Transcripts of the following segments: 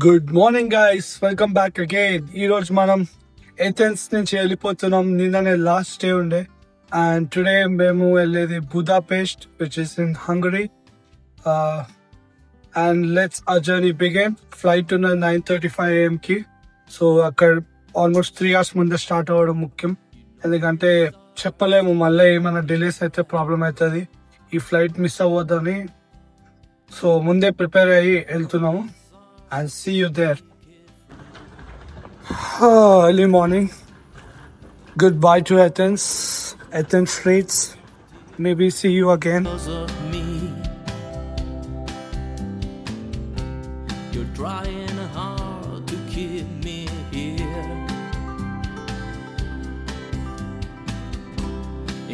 Good morning guys, welcome back again. ఈ రోజు మనం ఏథెన్స్ నుంచి వెళ్ళిపోతున్నాం. నిన్ననే లాస్ట్ డే ఉండే అండ్ టుడే మేము వెళ్ళేది Budapest which is in Hungary. And let's a journey begin. Flight ఉన్న 9:35 AM కి. సో అక్కడ ఆల్మోస్ట్ 3 hours ముందే స్టార్ట్ అవ్వడం ముఖ్యం, ఎందుకంటే చెప్పలేము మళ్ళీ ఏమైనా డిలేస్ అయితే ప్రాబ్లం అవుతుంది, ఈ ఫ్లైట్ మిస్ అవ్వద్దని. సో ముందే ప్రిపేర్ అయ్యి వెళ్తున్నాము. I'll see you there. Early morning. Goodbye to Athens streets. Maybe see you again. You're trying hard to keep me here,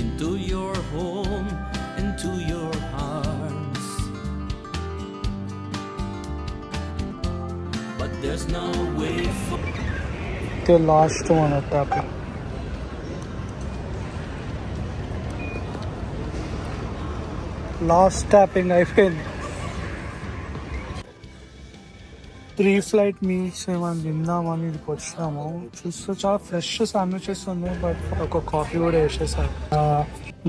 into your home, into your arms. But there's no way for The last one at tapping. Last tapping అయిపోయింది. Pre-flight meals ఏమైనా తిందామని ఇక్కడికి వచ్చినాము. చూస్తే చాలా fresh sandwiches ఉన్నాయి, but ఒక coffee కూడా వేసేసారు.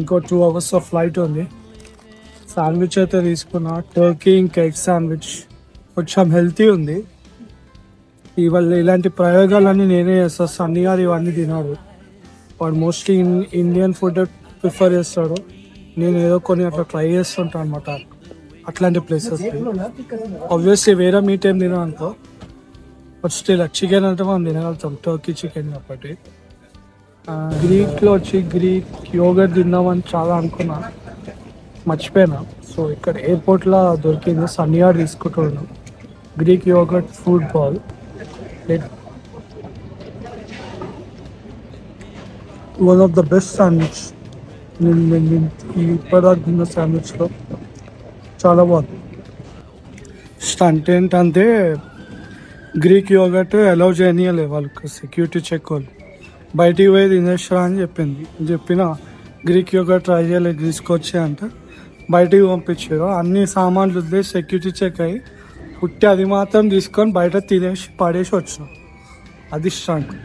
ఇంకో 2 hours ఆఫ్ ఫ్లైట్ ఉంది. శాండ్విచ్ అయితే తీసుకున్నా, టర్కీ ఇంకా ఎగ్ శాండ్విచ్. కొంచెం హెల్తీ ఉంది. ఇవాళ ఇలాంటి ప్రయోగాలన్నీ నేనే చేస్తాను. సన్నీ గారు ఇవన్నీ తినాడు, వాడు మోస్ట్లీ ఇండియన్ ఫుడ్ ప్రిఫర్ చేస్తాడు. నేను ఏదో కొన్ని అట్లా ట్రై చేస్తుంటాను అనమాట అట్లాంటి ప్లేసెస్. ఆబ్వియస్లీ వేరే మీట్ ఏం తినా అనుకో, బట్ స్టిల్ చికెన్ అంటే మనం తినగలుగుతాం, టర్కీ చికెన్ కాబట్టి. గ్రీక్లో వచ్చి గ్రీక్ యోగర్ట్ తిందామని చాలా అనుకున్నా, మర్చిపోయినా. సో ఇక్కడ ఎయిర్పోర్ట్లో దొరికింది, సన్నీ గారు తీసుకుంటున్నాను. Greek yoghurt food ball. One of the best sandwich ఇప్పటిదాకా తిన్న శాండ్విచ్లో. చాలా బాగుంది. స్టంట్ ఏంటంటే గ్రీక్ యోగర్ట్ అలౌ చేయనీయలే వాళ్ళకి, సెక్యూరిటీ చెక్ వాళ్ళు. బయటికి పోయి తినేస్తా అని చెప్పిన గ్రీక్ యోగర్ట్ ట్రై చేయలేదు, తీసుకొచ్చే అంటే బయటికి పంపించారు. అన్ని సామాన్లు వదిలేసి సెక్యూరిటీ చెక్ అయ్యి పుట్టి అది మాత్రం తీసుకొని బయట తినేసి పడేసి వచ్చినాం. అది స్టంట్.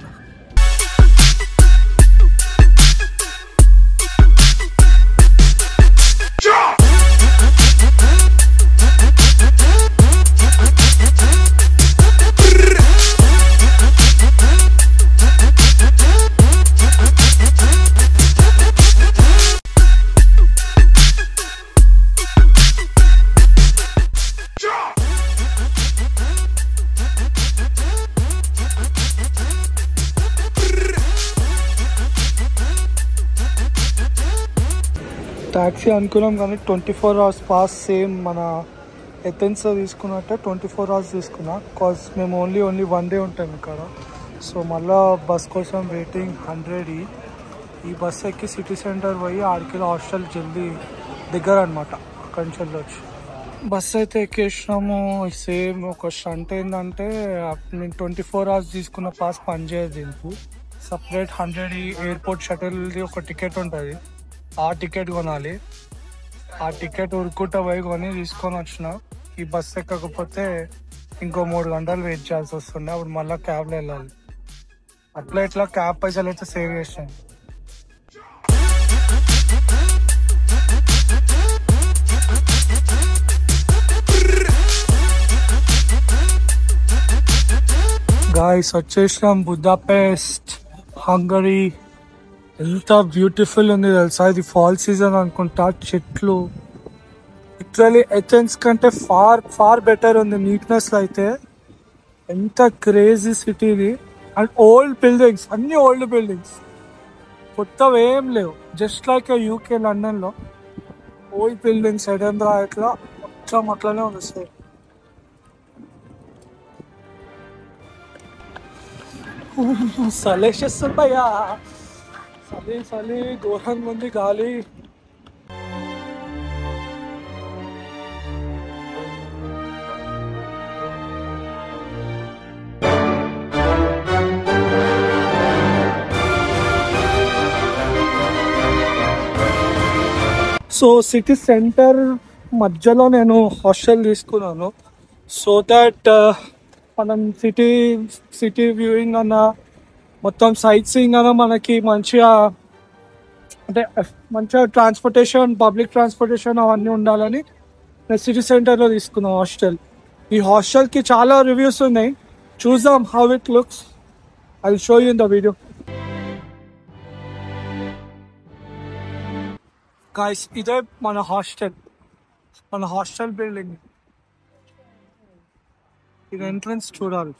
ట్యాక్సీ అనుకున్నాం కానీ 24 hours పాస్ సేమ్ మన ఎథెన్స్ తీసుకున్నట్టే 24 hours తీసుకున్నా. కాజ్ మేము ఓన్లీ 1 day ఉంటాం ఇక్కడ. సో మళ్ళీ బస్ కోసం వెయిటింగ్ 100. ఈ బస్ ఎక్కి సిటీ సెంటర్ పోయి 6 km హాస్టల్ జల్దీ దగ్గర అనమాట, అక్కడి నుంచి వెళ్ళొచ్చు. బస్ అయితే ఎక్కేసినాము. సేమ్ ఒక స్టంట్ ఏంటంటే నేను 24 hours తీసుకున్న పాస్ పనిచేయదు దీనికి. సపరేట్ 100 ఎయిర్పోర్ట్ షటిల్ది ఒక టికెట్ ఉంటుంది, ఆ టికెట్ కొనాలి. ఆ టికెట్ ఉరుకుంటా పోయి కొని తీసుకొని వచ్చిన. ఈ బస్ ఎక్కకపోతే ఇంకో 3 గంటలు వెయిట్ చేయాల్సి వస్తుండే, అప్పుడు మళ్ళీ క్యాబ్లో వెళ్ళాలి. అట్లా ఇట్లా క్యాబ్ పైసలు అయితే సేవ్ చేసాను. గాయ్స్ వచ్చేసినాం బుదాపెస్ట్, హంగరీ. ఎంత బ్యూటిఫుల్ ఉంది తెలుసా, ఇది ఫాల్ సీజన్ అనుకుంటా. చెట్లు లిటరలీ ఎథెన్స్ కంటే ఫార్ బెటర్ ఉంది నీట్నెస్ అయితే. ఎంత క్రేజీ సిటీ ఇది. అండ్ ఓల్డ్ బిల్డింగ్స్, అన్ని ఓల్డ్ బిల్డింగ్స్, కొత్తవి ఏం లేవు. జస్ట్ లైక్ యూకే లండన్లో ఓల్డ్ బిల్డింగ్స్ ఎడెన్బరా ఇట్లా మొత్తం అట్లనే ఉంది సార్. సలేషేస్తుంటాయా, చలి ఘోరంగా ఉంది గాలి. సో సిటీ సెంటర్ మధ్యలో నేను హాస్టల్ తీసుకున్నాను, సో దట్ మనం సిటీ వ్యూయింగ్ అన్న మొత్తం సైట్ సీయింగ్ అన్న మనకి మంచిగా అంటే మంచిగా పబ్లిక్ ట్రాన్స్పోర్టేషన్ అవన్నీ ఉండాలని సిటీ సెంటర్లో తీసుకున్నాం హాస్టల్. ఈ హాస్టల్కి చాలా రివ్యూస్ ఉన్నాయి, చూద్దాం how it looks. I will show you in the video. Guys, ఇదే మన హాస్టల్ బిల్డింగ్. ఇది ఎంట్రన్స్ చూడాలి.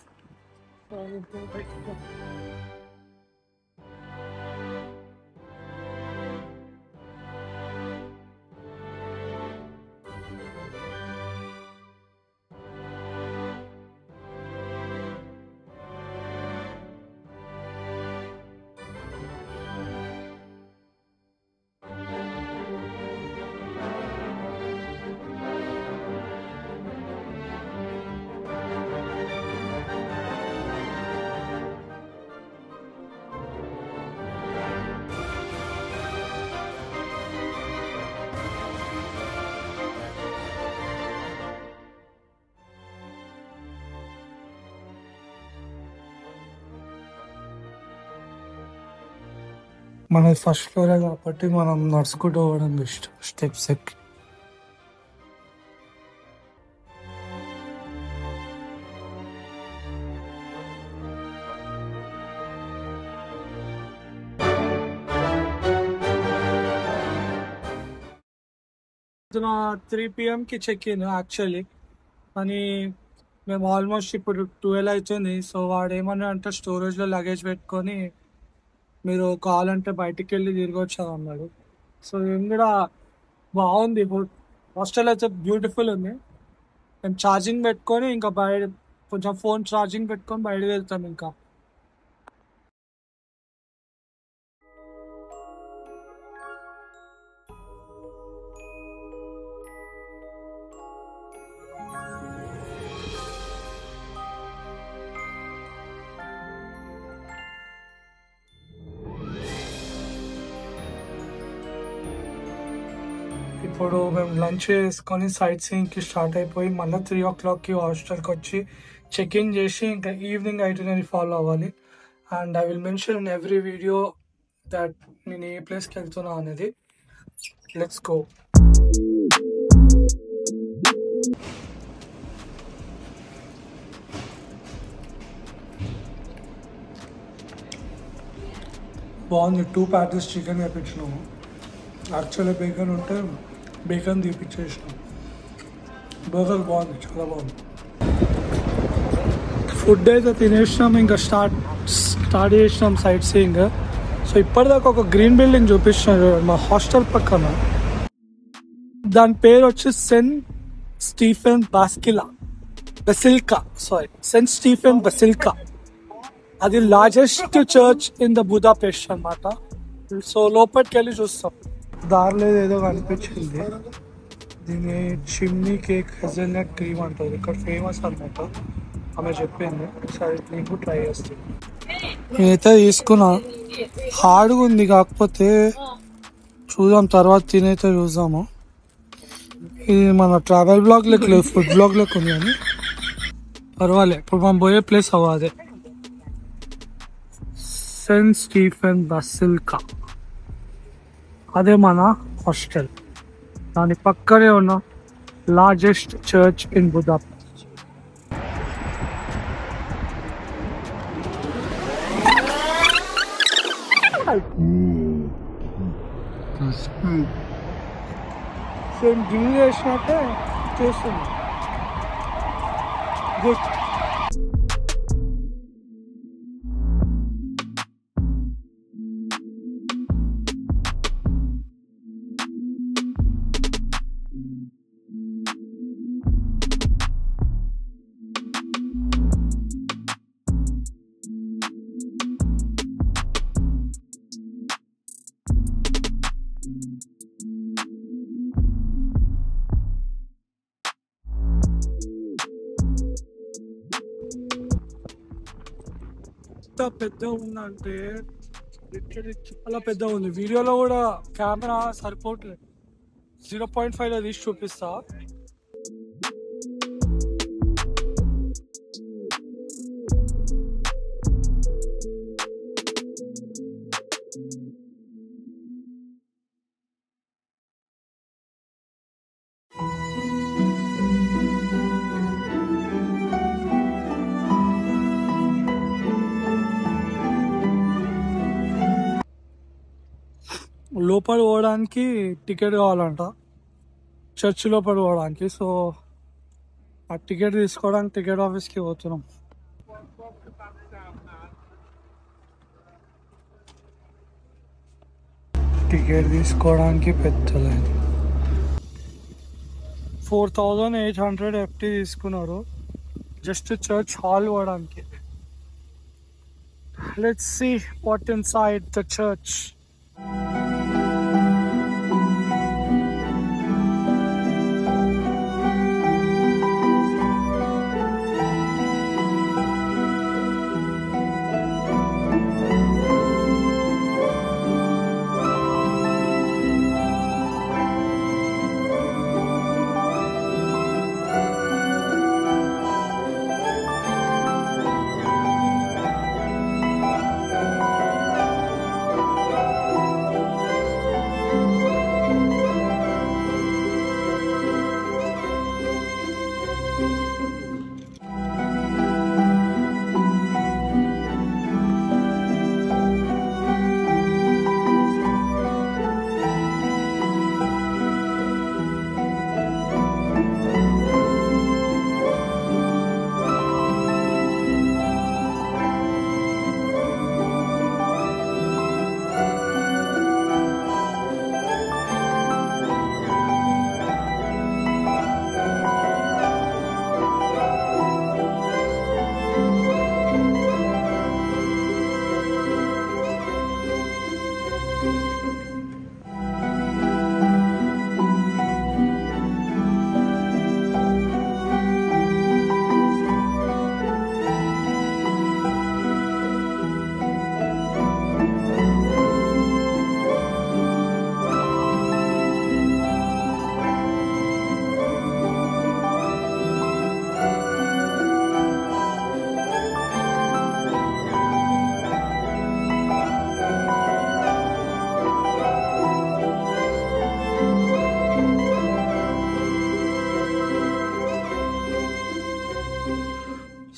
మన ఫస్ట్ ఫ్లోరే కాబట్టి మనం నడుచుకుంటూ పోవడం బెస్ట్. స్టెప్స్ ఎక్కి పొద్దున 3 PM చెక్ ఇన్ యాక్చువల్లీ, కానీ మేము ఆల్మోస్ట్ ఇప్పుడు 12 అవుతుంది. సో వాడు ఏమన్నా అంటే స్టోరేజ్లో లగేజ్ పెట్టుకొని మీరు కావాలంటే బయటికి వెళ్ళి తిరిగి వచ్చాను అన్నాడు. సో ఏం కూడా బాగుంది, హాస్టల్ అయితే బ్యూటిఫుల్ ఉంది. మేము ఛార్జింగ్ పెట్టుకొని ఇంకా బయట కొంచెం ఫోన్ ఛార్జింగ్ పెట్టుకొని బయటకు వెళ్తాం. ఇంకా ఇప్పుడు మేము లంచ్ చేసుకొని సైట్ సీయింగ్కి స్టార్ట్ అయిపోయి మళ్ళీ 3 o'clockకి హాస్టల్కి వచ్చి చెక్ ఇన్ చేసి ఇంకా ఈవినింగ్ ఐటినరీ ఫాలో అవ్వాలి. And I will mention in every video that నేను ఏ ప్లేస్కి వెళ్తున్నా అనేది. Let's go. బాగుంది. 2 patties చికెన్ తెప్పించినాము. యాక్చువల్లీ బేకన్ ఉంటే బేకన్ తీపిచ్చేసినాం. బర్గర్ బాగుంది, చాలా బాగుంది. ఫుడ్ అయితే తినేసినాం, ఇంకా స్టార్ట్ చేసినాం సైట్ సీయింగ్. సో ఇప్పటిదాకా ఒక గ్రీన్ బిల్డింగ్ చూపిస్తున్నారు మా హాస్టల్ పక్కన. దాని పేరు వచ్చి సెయింట్ స్టీఫెన్ బసిలికా. అది లార్జెస్ట్ చర్చ్ ఇన్ ద బుదాపెస్ట్ అన్నమాట. సో లోపలికి వెళ్ళి చూస్తాం. దారిలో ఏదో కనిపించింది, దీన్ని చిమ్నీ కేక్ హెజల్నట్ క్రీమ్ అంటారు, ఇక్కడ ఫేమస్ అన్నమాట. ఆమె చెప్పింది, సరే నీకు ట్రై చేస్తాను. నేనైతే తీసుకున్నా, హార్డ్గా ఉంది, కాకపోతే చూద్దాం తర్వాత తినైతే చూద్దాము. ఇది మన ట్రావెల్ బ్లాగ్ లెక్క లేదు, ఫుడ్ బ్లాగ్ లెక్క ఉంది, కానీ పర్వాలే. ఇప్పుడు మనం పోయే ప్లేస్ అవ్వదే సెయింట్ స్టీఫెన్ బసిలికా. అదే మన హాస్టల్, దాని పక్కనే ఉన్న largest church in Budapest. Same drink చేసినట్టే చేస్తుంది. గుడ్. ఎంత పెద్ద ఉందంటే చాలా పెద్ద ఉంది. వీడియోలో కూడా కెమెరా సరిపోవట్లేదు. 0.5లో తీసి చూపిస్తా. లోపల పోవడానికి టికెట్ కావాలంట, చర్చ్ లోపల పోవడానికి. సో ఆ టికెట్ తీసుకోవడానికి టికెట్ ఆఫీస్కి పోతున్నాం. టికెట్ తీసుకోవడానికి పెద్ద లైన్, 4800 FT తీసుకున్నారు జస్ట్ చర్చ్ హాల్ పోవడానికి. Let's see what inside the church.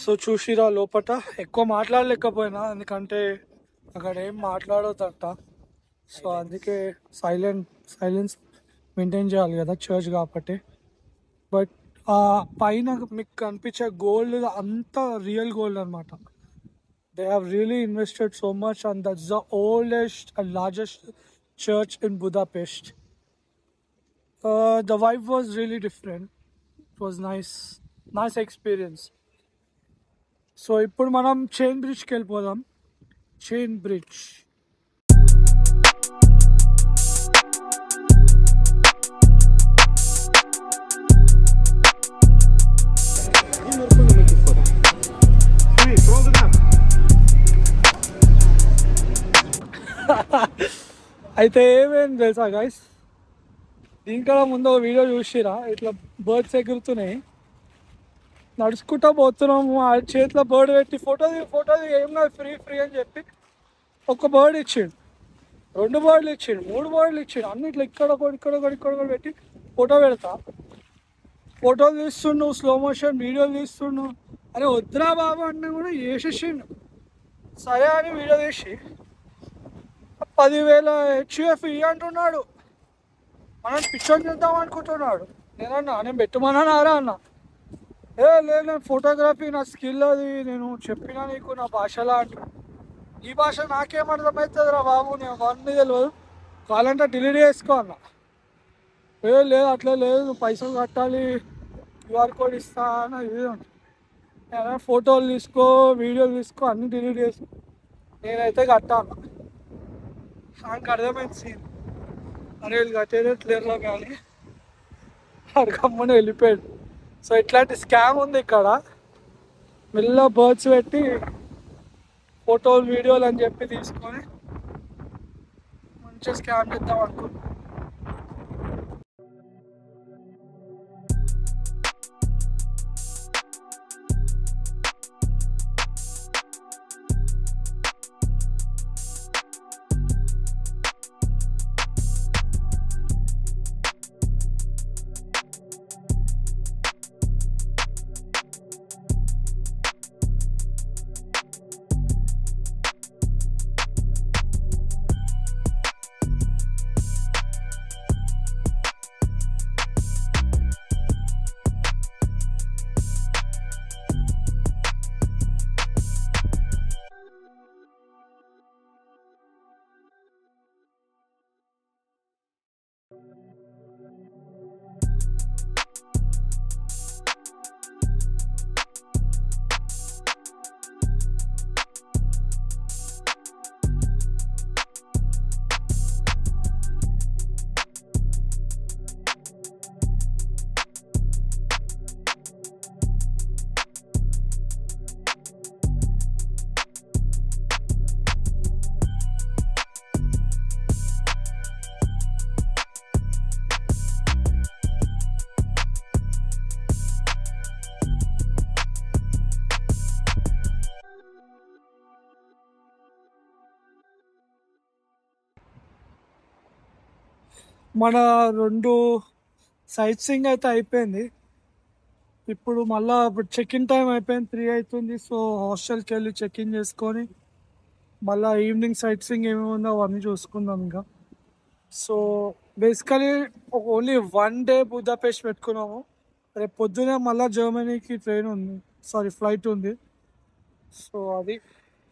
So చూసిరా లోపట ఎక్కువ మాట్లాడలేకపోయినా, ఎందుకంటే అక్కడ ఏం మాట్లాడొద్దట. సో అందుకే సైలెన్స్ మెయింటైన్ చేయాలి కదా చర్చ్ కాబట్టి. బట్ ఆ పైన మీకు కనిపించే గోల్డ్ అంతా రియల్ గోల్డ్ అనమాట. They have really invested so much and that's the oldest and largest church in Budapest. The vibe was really different. It was nice experience. So ఇప్పుడు మనం చైన్ బ్రిడ్జ్కి వెళ్ళిపోదాం. చైన్ బ్రిడ్జ్ అయితే ఏమేమి తెలుసా guys, దీనికన్నా ముందు ఒక వీడియో చూసిరా, ఇట్లా బర్డ్స్ ఎగురుతున్నాయి, నడుచుకుంటా పోతున్నాము, ఆ చేతిలో బర్డ్ పెట్టి ఫోటో ఏం కాదు ఫ్రీ అని చెప్పి ఒక బర్డ్ ఇచ్చిండు, 2 బర్డ్లు ఇచ్చిండు, 3 బర్డ్లు ఇచ్చిండు, అన్నిట్లో ఇక్కడ పెట్టి ఫోటో పెడతా. ఫోటోలు తీస్తుండు, స్లో మోషన్ వీడియోలు తీస్తుండు. అరే వద్దురా బాబు అన్న కూడా చేసేసిండు. సరే అని వీడియో తీసి 10,000 HUF అంటున్నాడు. మనం పిక్చర్ చేద్దాం అనుకుంటున్నాడు. నేను పెట్టమన్నారా అన్న. లేదు నేను ఫోటోగ్రఫీ నా స్కిల్ అది, నేను చెప్పినా నీకు నా భాషలా అంటే, ఈ భాష నాకేం అర్థమవుతుంది రా బాబు, నేను అన్నీ తెలియదు, కావాలంటే డిలీట్ చేసుకో అన్న. లేదు అట్లా లేదు, నువ్వు పైసలు కట్టాలి, QR కోడ్ ఇస్తా అని ఇది. ఫోటోలు తీసుకో, వీడియోలు తీసుకో, అన్నీ డిలీట్ చేసుకో, నేనైతే కట్టా అన్న. నాకు అర్థమైంది సీన్. అరే వీళ్ళు కట్టేట్లేరులో కానీ అడగమ్మని వెళ్ళిపోయాడు. సో ఇట్లాంటి స్కామ్ ఉంది ఇక్కడ. మెల్ల బర్డ్స్ పెట్టి ఫోటోలు వీడియోలు అని చెప్పి తీసుకొని మంచిగా స్కామ్ చేద్దాం అనుకున్నాను. మన 2 సైట్ సీయింగ్ అయితే అయిపోయింది. ఇప్పుడు మళ్ళా చెక్ ఇన్ టైం అయిపోయింది, 3 అవుతుంది. సో హాస్టల్కి వెళ్ళి చెక్ ఇన్ చేసుకొని మళ్ళీ ఈవినింగ్ సైట్ సీయింగ్ ఏమేమి ఉందో అవన్నీ చూసుకుందాం ఇంకా. సో బేసికలీ ఓన్లీ 1 డే బుదాపెస్ట్ పెట్టుకున్నాము. రేపు పొద్దునే మళ్ళీ జర్మనీకి ట్రైన్ ఉంది, సారీ ఫ్లైట్ ఉంది. సో అది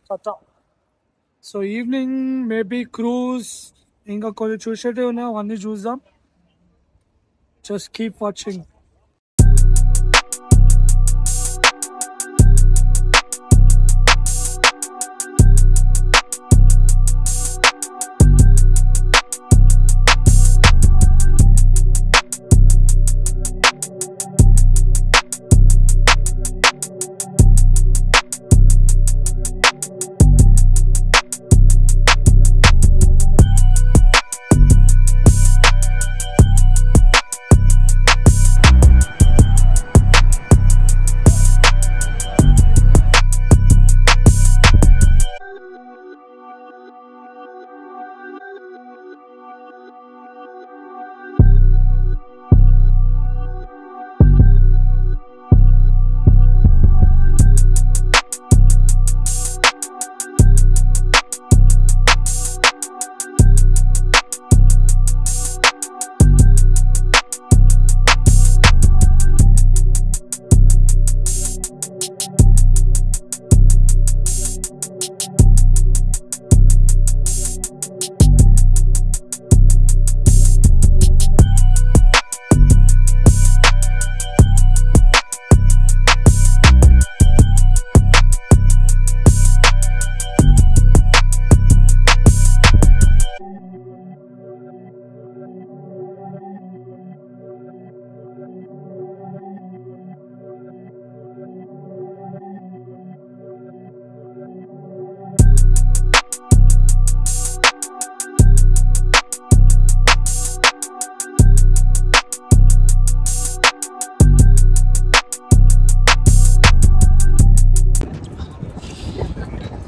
కథ. సో ఈవినింగ్ మేబీ క్రూజ్ ఇంకా కొన్ని చూసేటివి ఉన్నాయి, అవన్నీ చూద్దాం. Just keep watching.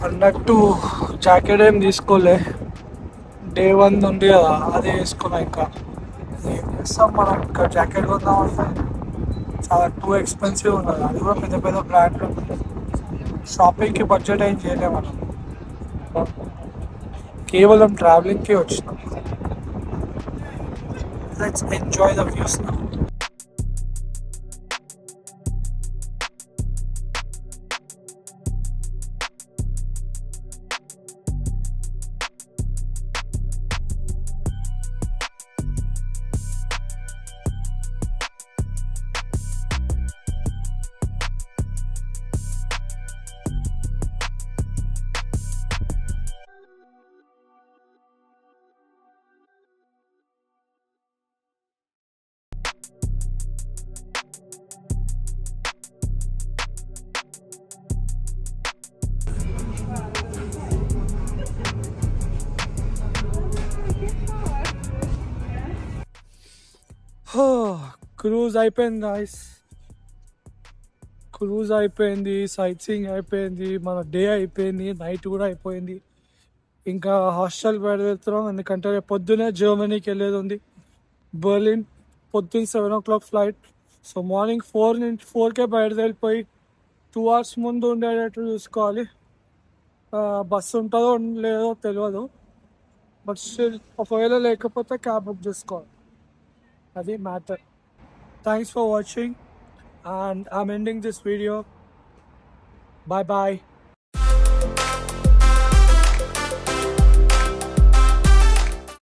అన్నట్టు జాకెట్ ఏం తీసుకోలే, డే 1 ఉంది కదా అదే వేసుకున్నా. ఇంకా ఏం చేస్తాం మనం, ఇంకా జాకెట్ కొందామంటే చాలా టూ ఎక్స్పెన్సివ్ ఉన్నది. అది కూడా పెద్ద పెద్ద బ్రాండ్లు. షాపింగ్కి బడ్జెట్ ఏం చేయలేము మనం, కేవలం ట్రావెలింగ్కి వచ్చినాం. Let's enjoy the views now. Cruise అయిపోయింది గాయ్స్, క్రూజ్ అయిపోయింది, సైట్ సీయింగ్ అయిపోయింది, మన డే అయిపోయింది, నైట్ కూడా అయిపోయింది. ఇంకా హాస్టల్ బయలుదేరుతున్నాం, ఎందుకంటే రేపు పొద్దునే జర్మనీకి వెళ్ళేది ఉంది. బెర్లిన్ పొద్దున్న 7 o'clock ఫ్లైట్. సో మార్నింగ్ 4కే బయలుదేరిపోయి 2 hours ముందు ఉండేటట్టు చూసుకోవాలి. బస్సు ఉంటుందో లేదో తెలియదు, బట్ స్టిల్ ఒకవేళ లేకపోతే క్యాబ్ బుక్ చేసుకోవాలి. అది matter. Thanks for watching and I'm ending this video. Bye bye.